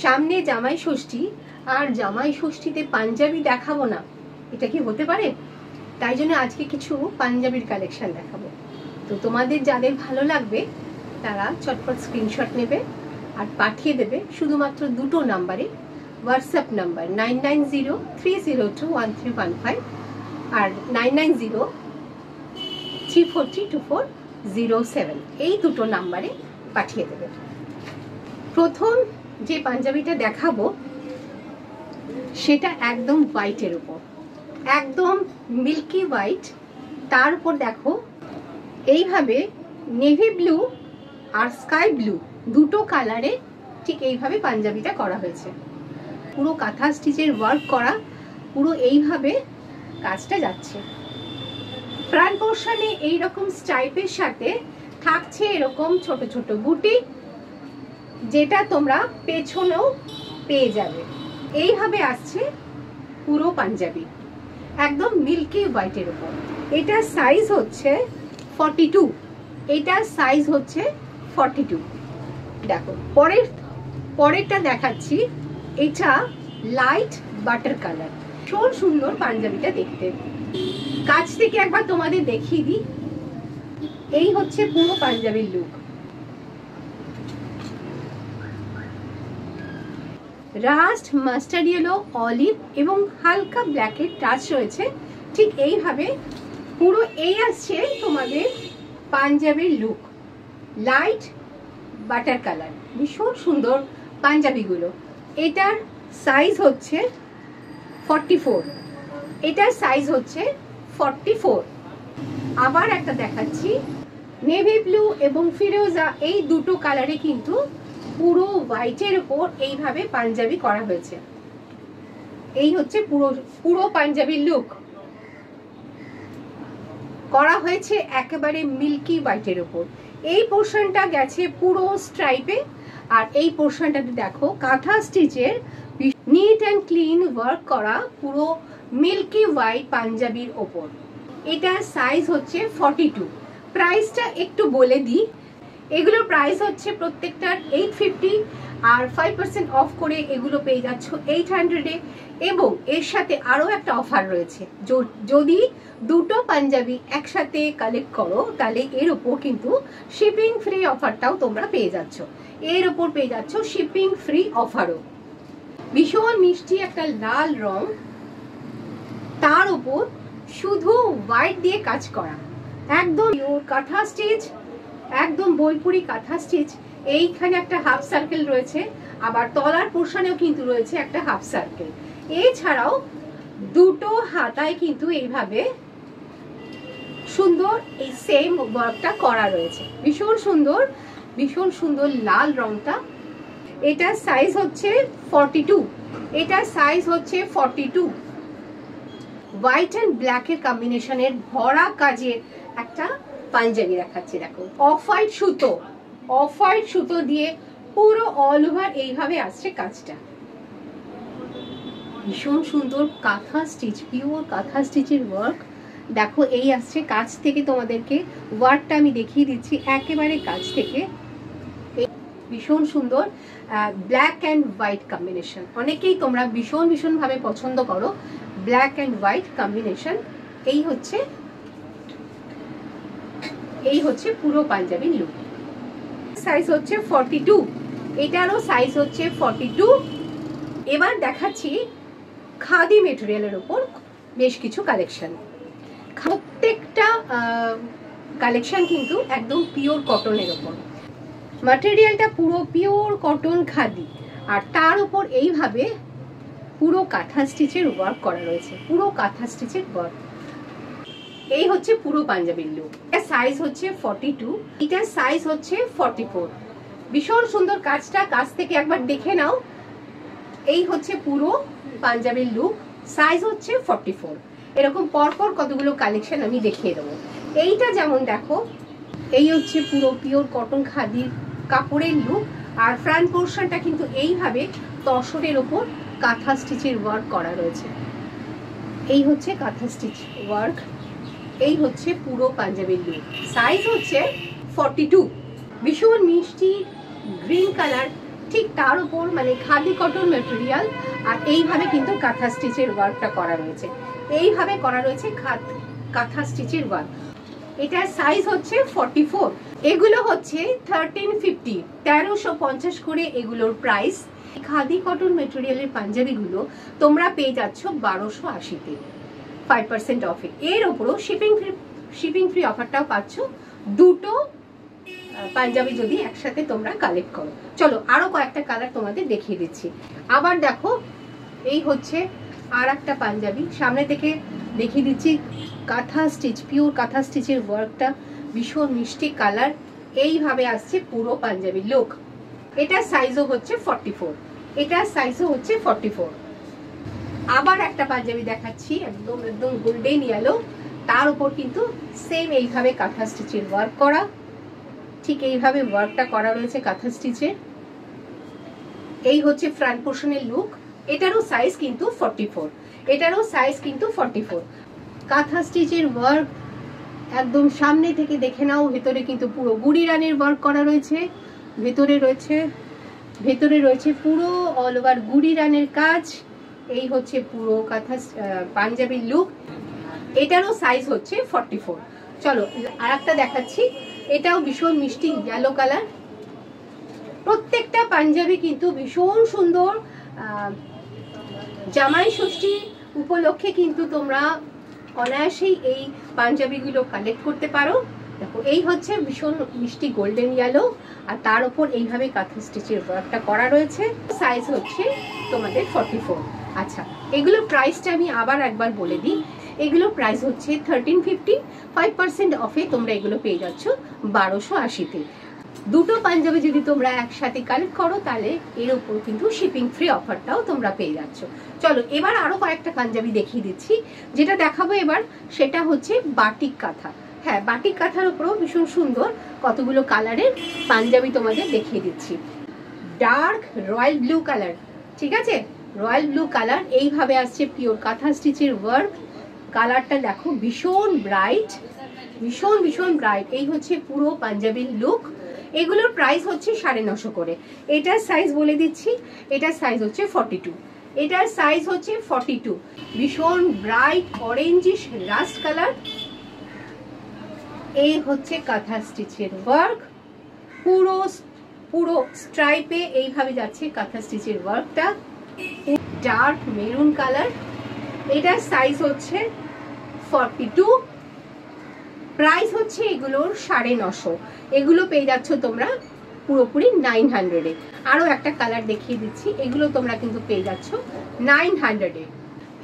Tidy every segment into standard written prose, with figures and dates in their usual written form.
সামনে জামাই ষষ্ঠী, আর জামাই ষষ্ঠীতে পাঞ্জাবি দেখাবো না, এটা কি হতে পারে? তাই জন্য আজকে কিছু পাঞ্জাবির কালেকশন দেখাবো। তো তোমাদের যাদের ভালো লাগবে তারা চটপট স্ক্রিনশট নেবে আর পাঠিয়ে দেবে শুধুমাত্র দুটো নাম্বারে। হোয়াটসঅ্যাপ নাম্বার 9903021315 আর 9903432407, এই দুটো নাম্বারে পাঠিয়ে দেবে। প্রথম যে পাঞ্জাবিটা দেখাবো সেটা একদম হোয়াইটের উপর, একদম মিল্কি হোয়াইট। তার উপর দেখো এইভাবে নেভি ব্লু আর স্কাই ব্লু দুটো কালারে ঠিক এইভাবে পাঞ্জাবিটা করা হয়েছে। পুরো কাঁথা স্টিচের ওয়ার্ক করা, পুরো এইভাবে কাজটা যাচ্ছে। ফ্রন্ট পোর্শনে এইরকম স্ট্রাইপের সাথে থাকছে এরকম ছোট ছোট বুটি, যেটা তোমরা পেছনেও পেয়ে যাবে। এইভাবে আসছে পুরো পাঞ্জাবি একদম মিল্কি হোয়াইটের উপর। এটা সাইজ হচ্ছে 42, এটা সাইজ হচ্ছে 42। দেখো পরেরটা দেখাচ্ছি, এটা লাইট বাটার কালার। ভীষণ সুন্দর পাঞ্জাবিটা দেখতে। কাছ থেকে একবার তোমাদের দেখিয়ে দিই, এই হচ্ছে পুরো পাঞ্জাবির লুক। রাস্ট, মাস্টার্ড ইয়েলো, অলিভ এবং হালকা ব্ল্যাকের টাচ রয়েছে। ঠিক এইভাবে পুরো এই আসছে তোমাদের পাঞ্জাবির লুক, লাইট বাটার কালার। ভীষণ সুন্দর পাঞ্জাবিগুলো। এটার সাইজ হচ্ছে 44, এটার সাইজ হচ্ছে 44। আবার একটা দেখাচ্ছি, নেভি ব্লু এবং ফিরোজা, এই দুটো কালারে কিন্তু পুরো হোয়াইটের উপর এইভাবে পাঞ্জাবি করা হয়েছে। এই হচ্ছে পুরো পাঞ্জাবির লুক করা হয়েছে একেবারে মিল্কি হোয়াইটের উপর। এই পোর্শনটা গেছে পুরো স্ট্রাইপে, আর এই পোর্শনটাতে দেখো কাঁথা স্টিচের নিট অ্যান্ড ক্লিন ওয়ার্ক করা পুরো মিল্কি হোয়াইট পাঞ্জাবির ওপর। এটা সাইজ হচ্ছে 42। প্রাইসটা একটু বলে দিই, এগুলোর প্রাইস হচ্ছে প্রত্যেকটার 850, আর 5% অফ করে এগুলো পেয়ে যাচ্ছ 800-এ। এবং এর সাথে আরও একটা অফার রয়েছে, যদি দুটো পাঞ্জাবি একসাথে কালেক্ট করো তাহলে এর ওপর কিন্তু শিপিং ফ্রি অফারটাও তোমরা পেয়ে যাচ্ছ। এর ওপর পেয়ে যাচ্ছ শিপিং ফ্রি অফারও। ভীষণ মিষ্টি একটা লাল রং, তার উপর শুধু হোয়াইট দিয়ে কাজ করা, একদম পিওর কাঁথা স্টিচ, একদম বইপুরি কাঁথা স্টিচ। এইখানে একটা হাফ সার্কেল রয়েছে, আবার তলার পোর্শনেও কিন্তু রয়েছে একটা হাফ সার্কেল। এছাড়াও দুটো হাতায় কিন্তু এইভাবে সুন্দর এই সেম ওয়ার্কটা করা রয়েছে। ভীষণ সুন্দর, ভীষণ সুন্দর লাল রংটা। এটা সাইজ হচ্ছে 42, এটা সাইজ হচ্ছে 42। হোয়াইট অ্যান্ড ব্ল্যাকের কম্বিনেশনের ভরা কাজের একটা পাঞ্জাবি দেখাচ্ছি। দেখো অফ হোয়াইট সুতো দিয়ে পুরো অল ওভার এইভাবে আসছে কাজটা। ভীষণ সুন্দর কাঁথা স্টিচ, পিওর কাঁথা স্টিচের ওয়ার্ক। দেখো এই আসছে কাছ থেকে, তোমাদেরকে ওয়ার্কটা আমি দেখিয়ে দিচ্ছি একেবারে কাছ থেকে। ভীষণ সুন্দর ব্ল্যাক অ্যান্ড হোয়াইট কম্বিনেশন, অনেকেই তোমরা ভীষণ ভাবে পছন্দ করো ব্ল্যাক অ্যান্ড হোয়াইট কম্বিনেশন। এই হচ্ছে পুরো পাঞ্জাবির লুক। সাইজ হচ্ছে 42, এটারও সাইজ হচ্ছে 42। এবার দেখাচ্ছি খাদি মেটেরিয়ালের উপর বেশ কিছু কালেকশন। প্রত্যেকটা কালেকশন কিন্তু একদম পিওর কটনের উপর। ম্যাটেরিয়ালটা পুরো পিওর কটন খাদি, আর তার উপর এইভাবে পুরো কাঁথা স্টিচের ওয়ার্ক করা রয়েছে, পুরো কাঁথা স্টিচের ওয়ার্ক। এই হচ্ছে পুরো পাঞ্জাবির লুক। এর সাইজ হচ্ছে 42, এটার সাইজ হচ্ছে 44। ভীষণ সুন্দর কাজটা, কাছ থেকে একবার দেখে নাও। এই হচ্ছে পুরো পাঞ্জাবির লুক, সাইজ হচ্ছে 44। এরকম পরপর কতগুলো কালেকশন আমি দেখিয়ে দেবো। এইটা যেমন দেখো, এই হচ্ছে পুরো পিওর কটন খাদির কাপড়ের লুক, আর ফ্রন্ট পোর্শনটা কিন্তু এইভাবে তসরের ওপর কাঁথা স্টিচের ওয়ার্ক করা রয়েছে। এই হচ্ছে কাঁথা স্টিচ ওয়ার্ক। এই হচ্ছে পুরো পাঞ্জাবির লুক, সাইজ হচ্ছে 42। ভীষণ মিষ্টি গ্রিন কালার ঠিক তার উপর মানে খাদি কটন মেটেরিয়াল, আর এইভাবে কিন্তু কাঁথা স্টিচের ওয়ার্কটা করা রয়েছে, এইভাবে করা রয়েছে কাঁথা স্টিচের ওয়ার্ক। এটার সাইজ হচ্ছে 44, এগুলো হচ্ছে 1350, 1350 করে এগুলোর প্রাইস। খাদি কটন মেটেরিয়ালের পাঞ্জাবিগুলো তোমরা পেয়ে যাচ্ছ 1280-তে 5% অফে। এর উপরও শিপিং ফ্রি অফারটাও পাচ্ছ দুটো পাঞ্জাবি যদি একসাথে তোমরা কালেক্ট করো। চলো আরো কয়েকটা কালার তোমাদের দেখিয়ে দিচ্ছি। আবার দেখো, এই হচ্ছে আর একটা পাঞ্জাবি, সামনে থেকে দেখিয়ে দিচ্ছি। কাঁথা স্টিচ, পিওর কাঁথা স্টিচের ওয়ার্কটা ভীষণ মিষ্টি কালার, এইভাবে আসছে পুরো পাঞ্জাবি লুক। এটার সাইজও হচ্ছে 44, এটার সাইজও হচ্ছে 44। আবার একটা পাঞ্জাবি দেখাচ্ছি, একদম একদম গোল্ডেন ইয়েলো, তার উপর কিন্তু সেম এইভাবে কাঁথা স্টিচের ওয়ার্ক করা, ঠিক এইভাবে ওয়ার্কটা করা রয়েছে কাঁথা স্টিচের। এই হচ্ছে ফ্রন্ট পোর্শনের লুক, এটারও সাইজ কিন্তু 44, এটারও সাইজ কিন্তু 44। কাঁথা স্টিচের ওয়ার্ক একদম সামনে থেকে দেখে নাও, ভেতরে কিন্তু পুরো গুড়ি রানের ওয়ার্ক করা রয়েছে, ভেতরে রয়েছে পুরো অল ওভার গুড়ি রানের কাজ। এই হচ্ছে পুরো কাঁথা পাঞ্জাবির লুক, এটারও সাইজ হচ্ছে 44। চলো আর একটা দেখাচ্ছি, এটাও ভীষণ মিষ্টি ইয়েলো কালার। প্রত্যেকটা পাঞ্জাবি কিন্তু ভীষণ সুন্দর। জামাই ষষ্ঠী উপলক্ষে কিন্তু তোমরা অনায়াসেই এই পাঞ্জাবিগুলো কালেক্ট করতে পারো। দেখো এই হচ্ছে ভীষণ মিষ্টি গোল্ডেন ইয়েলো, আর তার উপর এইভাবে কাঁথা স্টিচের ওয়ার্কটা করা রয়েছে। সাইজ হচ্ছে তোমাদের 44। আচ্ছা, এগুলো প্রাইসটা আমি আবার একবার বলে দিই। এগুলো প্রাইস হচ্ছে 1350, 5% অফে তোমরা এগুলো পেয়ে যাচ্ছ 1280-তে। দুটো পাঞ্জাবি যদি তোমরা একসাথে কালেক্ট করো তাহলে এর উপর কিন্তু শিপিং ফ্রি অফারটাও তোমরা পেয়ে যাচ্ছ। চলো এবার আরো কয়েকটা পাঞ্জাবি দেখিয়ে দিচ্ছি। যেটা দেখাবো এবার সেটা হচ্ছে বাটিক কাঁথা। হ্যাঁ, বাটিক কাঁথার উপরেও ভীষণ সুন্দর কতগুলো কালারের পাঞ্জাবি তোমাদের দেখিয়ে দিচ্ছি। ডার্ক রয়্যাল ব্লু কালার, ঠিক আছে, রয়্যাল ব্লু কালার, এইভাবে আসছে পিওর কাঁথা স্টিচের ওয়ার্ক। কালারটা দেখো ভীষণ ব্রাইট, ভীষণ ব্রাইট। এই হচ্ছে পুরো পাঞ্জাবির লুক। এগুলোর প্রাইস হচ্ছে 950 করে। এটার সাইজ বলে দিচ্ছি, এটার সাইজ হচ্ছে 42, এটার সাইজ হচ্ছে 42। ভীষণ ব্রাইট অরেঞ্জিশ রাস্ট কালার। এই হচ্ছে কাঁথা স্টিচের ওয়ার্ক, পুরো স্ট্রাইপে এইভাবে যাচ্ছে কাঁথা স্টিচের ওয়ার্কটা। ডার্ক মেরুন কালার, এটার সাইজ হচ্ছে 42, প্রাইস হচ্ছে এগুলোর 950। এগুলো পেয়ে যাচ্ছ তোমরা পুরোপুরি 900-এ। আরো একটা কালার দেখিয়ে দিচ্ছি, এগুলো তোমরা কিন্তু পেয়ে যাচ্ছ 900-এ।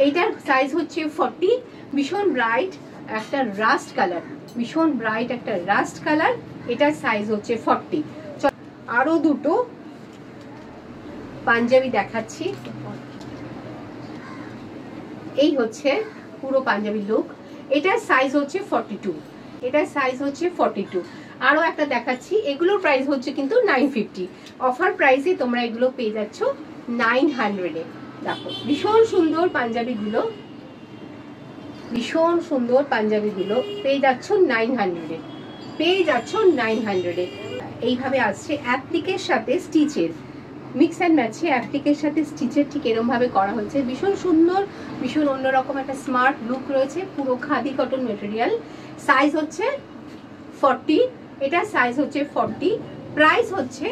এইটার সাইজ হচ্ছে 40, ভীষণ ব্রাইট একটা রাস্ট কালার, ভীষণ ব্রাইট একটা রাস্ট কালার। এটার সাইজ হচ্ছে 40। আরো দুটো পাঞ্জাবি দেখাচ্ছি। এই হচ্ছে পুরো পাঞ্জাবি লুক, এটার সাইজ হচ্ছে 42, এটার সাইজ হচ্ছে 42। আরো একটা দেখাচ্ছি, এগুলোর প্রাইস হচ্ছে কিন্তু 950। অফার প্রাইসে তোমরা এগুলো পেয়ে যাচ্ছ 900-এ। দেখো ভীষণ সুন্দর পাঞ্জাবিগুলো, ভীষণ সুন্দর পাঞ্জাবিগুলো পেয়ে যাচ্ছ 900-এ, পেয়ে যাচ্ছ 900-এ। এইভাবে আসছে অ্যাপ্লিকের সাথে স্টিচের, মিক্স অ্যান্ড ম্যাচে অ্যাপ্লিকের সাথে স্টিচের ঠিক এরকম ভাবে করা হয়েছে। ভীষণ সুন্দর, ভীষণ অন্যরকম একটা স্মার্ট লুক রয়েছে। পুরো খাদি কটন মেটেরিয়াল। সাইজ হচ্ছে 40, এটা সাইজ হচ্ছে 40, প্রাইস হচ্ছে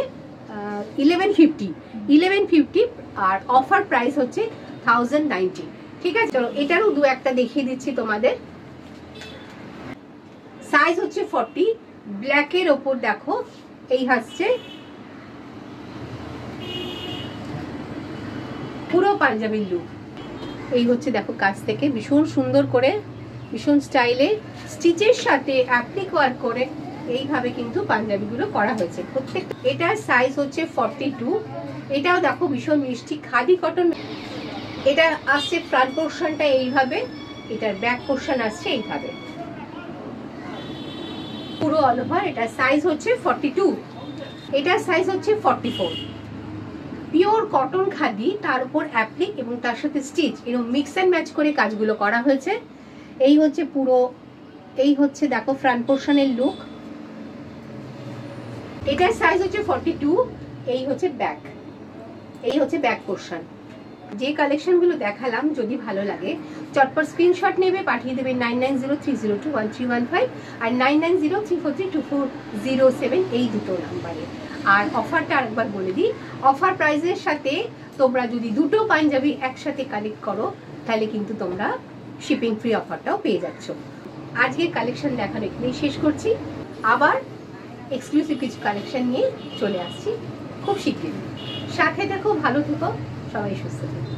1150, আর অফার প্রাইস হচ্ছে 1090। ঠিক আছে, চলো এটারও দু একটা দেখিয়ে দিচ্ছি তোমাদের। সাইজ হচ্ছে 40, ব্ল্যাকের ওপর দেখো এই হচ্ছে পুরো পাঞ্জাবির লুক। এই হচ্ছে দেখো কাছ থেকে ভীষণ সুন্দর করে, ভীষণ স্টাইলে স্টিচের সাথে অ্যাপ্লিক ওয়ার্ক করে এইভাবে কিন্তু পাঞ্জাবিগুলো করা হয়েছে প্রত্যেক। এটার সাইজ হচ্ছে 42, এটাও দেখো ভীষণ মিষ্টি খাদি কটন। এটা আসছে ফ্রন্ট পোর্শনটা এইভাবে, এটার ব্যাক পোর্শন আসছে এইভাবে পুরো অল ওভার। এটার সাইজ হচ্ছে 42, এটার সাইজ হচ্ছে 44। পিওর কটন খাদি, তার উপর অ্যাপ্লিক এবং তার সাথে স্টিচ এরকম মিক্স অ্যান্ড ম্যাচ করে কাজগুলো করা হয়েছে। এই হচ্ছে পুরো, এই হচ্ছে দেখো ফ্রন্ট পোর্শনের লুক। এটার সাইজ হচ্ছে 42, এই হচ্ছে ব্যাক, এই হচ্ছে ব্যাক পোর্শন। যে কালেকশনগুলো দেখালাম যদি ভালো লাগে চটপট স্ক্রিনশট নেবে, পাঠিয়ে দেবে 9903021315 আর 9903432407 এই দুটো নাম্বারে। আর অফারটা আরেকবার বলে দিই, অফার প্রাইসের সাথে তোমরা যদি দুটো পাঞ্জাবি একসাথে কালেক্ট করো তাহলে কিন্তু তোমরা শিপিং ফ্রি অফারটাও পেয়ে যাচ্ছ। আজকের কালেকশন দেখানো এখানেই শেষ করছি, আবার এক্সক্লুসিভ কিছু কালেকশন নিয়ে চলে আসছি খুব শীঘ্রই। সাথে থেকো, ভালো থেকো, সবাই সুস্থ থেকো।